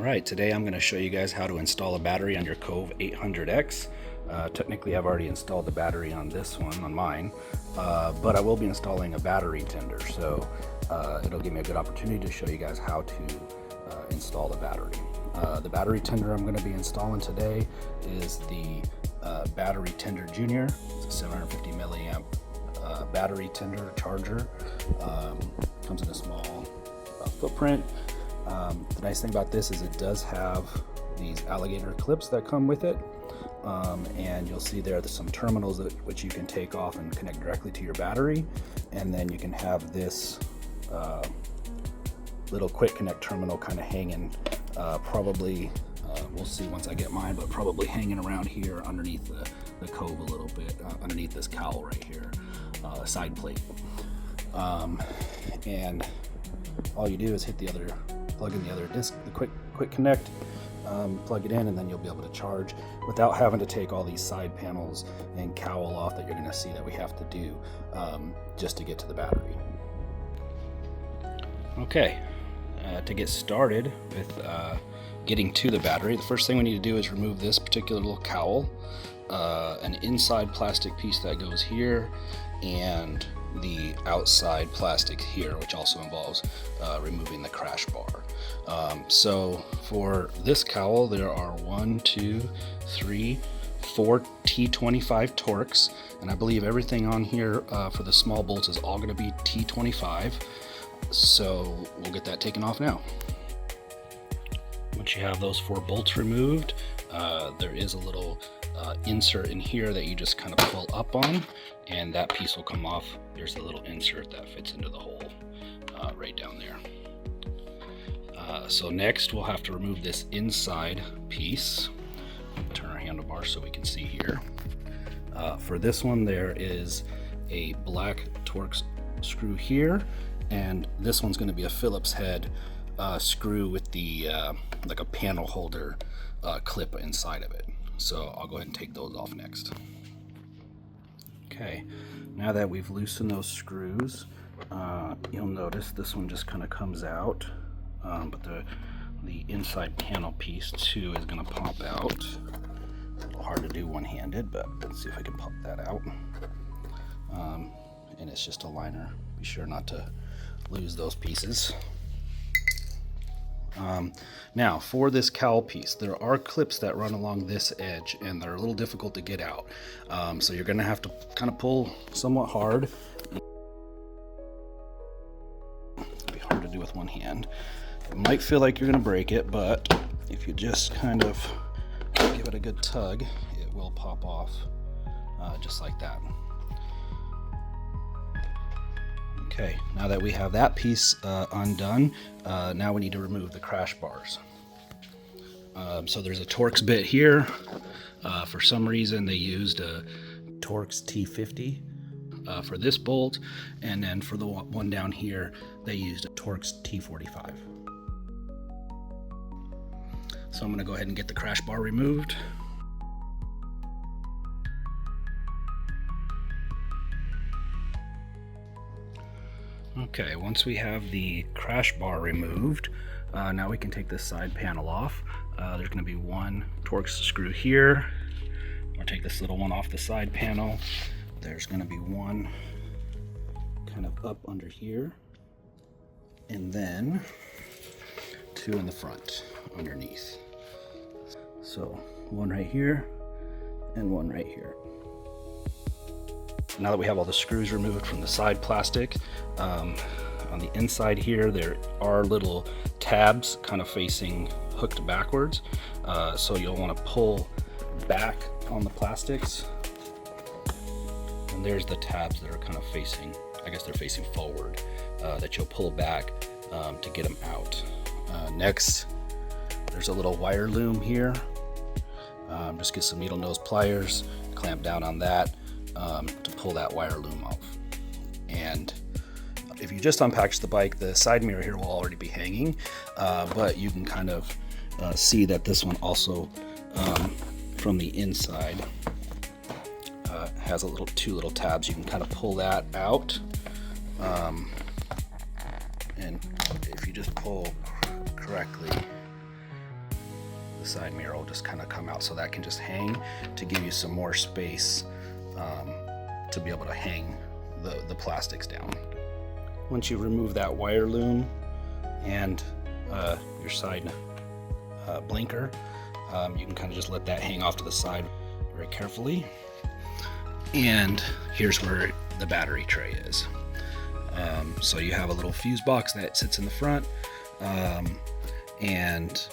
Alright, today I'm going to show you guys how to install a battery on your KOVE 800x. Technically I've already installed the battery on this one, on mine, but I will be installing a battery tender, so it'll give me a good opportunity to show you guys how to install the battery. The battery tender I'm going to be installing today is the battery tender junior. It's a 750 milliamp battery tender charger. Comes in a small footprint. The nice thing about this is it does have these alligator clips that come with it, and you'll see there's some terminals which you can take off and connect directly to your battery, and then you can have this little quick connect terminal kind of hanging, probably we'll see once I get mine, but probably hanging around here underneath the KOVE a little bit, underneath this cowl right here, side plate. And all you do is plug in the other disc, the quick connect, plug it in, and then you'll be able to charge without having to take all these side panels and cowl off that you're going to see that we have to do just to get to the battery. Okay, to get started with getting to the battery, the first thing we need to do is remove this particular little cowl, an inside plastic piece that goes here, and the outside plastic here, which also involves removing the crash bar. So for this cowl, there are 1, 2, 3, 4 T25 Torx, and I believe everything on here for the small bolts is all going to be T25. So we'll get that taken off now. Once you have those 4 bolts removed, there is a little insert in here that you just kind of pull up on, and that piece will come off. There's a little insert that fits into the hole right down there. So next we'll have to remove this inside piece. Turn our handlebar so we can see here. For this one, there is a black Torx screw here, and this one's going to be a Phillips head screw with the like a panel holder clip inside of it. So I'll go ahead and take those off next. Okay, now that we've loosened those screws, you'll notice this one just kind of comes out, but the inside panel piece too is going to pop out. A little hard to do one-handed, but let's see if I can pop that out. And it's just a liner. Be sure not to lose those pieces. Now for this cowl piece, there are clips that run along this edge, and they're a little difficult to get out. So you're going to have to kind of pull somewhat hard. It'll be hard to do with one hand. It might feel like you're going to break it, but if you just kind of give it a good tug, it will pop off just like that. Okay, now that we have that piece undone, now we need to remove the crash bars. So there's a Torx bit here. For some reason they used a Torx T50 for this bolt, and then for the one down here they used a Torx T45. So I'm going to go ahead and get the crash bar removed. Okay, once we have the crash bar removed, now we can take this side panel off. There's going to be one Torx screw here. I'll take this little one off the side panel. There's going to be one kind of up under here, and then 2 in the front underneath. So one right here and one right here. Now that we have all the screws removed from the side plastic, on the inside here there are little tabs kind of facing hooked backwards, so you'll want to pull back on the plastics, and there's the tabs that are kind of facing, I guess they're facing forward, that you'll pull back to get them out. Next, there's a little wire loom here. Just get some needle nose pliers, clamp down on that to pull that wire loom off. And if you just unpackage the bike, the side mirror here will already be hanging, but you can kind of see that this one also from the inside has a 2 little tabs. You can kind of pull that out, and if you just pull correctly, side mirror will just kind of come out, so that can just hang to give you some more space to be able to hang the plastics down. Once you remove that wire loom and your side blinker, you can kind of just let that hang off to the side very carefully. And here's where the battery tray is. So you have a little fuse box that sits in the front, and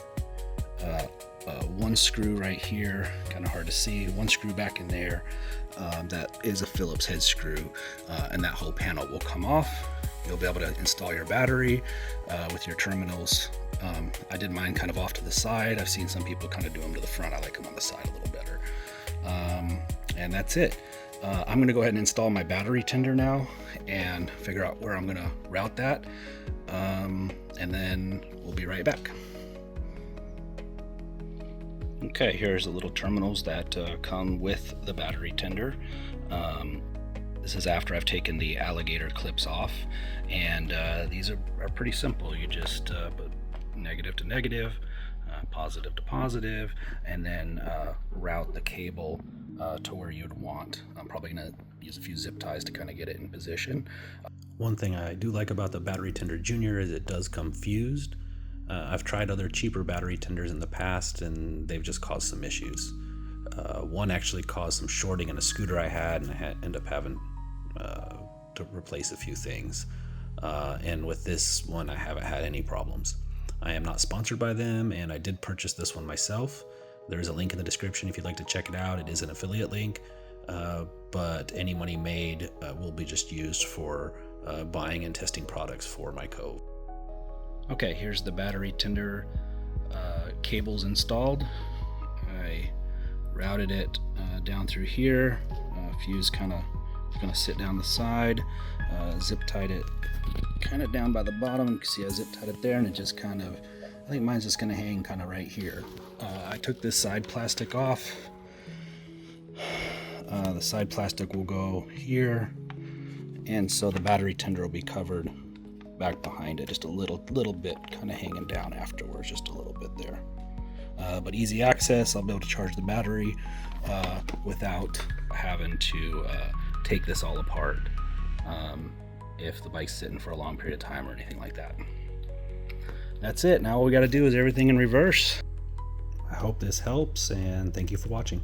one screw right here, kind of hard to see, one screw back in there, that is a Phillips head screw, and that whole panel will come off. You'll be able to install your battery with your terminals. I did mine kind of off to the side. I've seen some people kind of do them to the front. I like them on the side a little better. And that's it. I'm going to go ahead and install my battery tender now and figure out where I'm going to route that. And then we'll be right back. Okay, here's the little terminals that come with the battery tender. This is after I've taken the alligator clips off, and these are pretty simple. You just put negative to negative, positive to positive, and then route the cable to where you'd want. I'm probably going to use a few zip ties to kind of get it in position. One thing I do like about the battery tender Junior is it does come fused. I've tried other cheaper battery tenders in the past, and they've just caused some issues. One actually caused some shorting in a scooter I had, and I ended up having to replace a few things. And with this one, I haven't had any problems. I am not sponsored by them, and I did purchase this one myself. There is a link in the description if you'd like to check it out. It is an affiliate link, but any money made will be just used for buying and testing products for my KOVE. Okay, here's the battery tender cables installed. I routed it down through here. Fuse kind of going to sit down the side. Zip tied it kind of down by the bottom. You can see I zip tied it there, and it just kind of, I think mine's just going to hang kind of right here. I took this side plastic off. The side plastic will go here, and so the battery tender will be covered back behind it, just a little bit kind of hanging down afterwards, just a little bit there. But easy access. I'll be able to charge the battery without having to take this all apart if the bike's sitting for a long period of time or anything like that. That's it. Now all we got to do is everything in reverse. I hope this helps, and thank you for watching.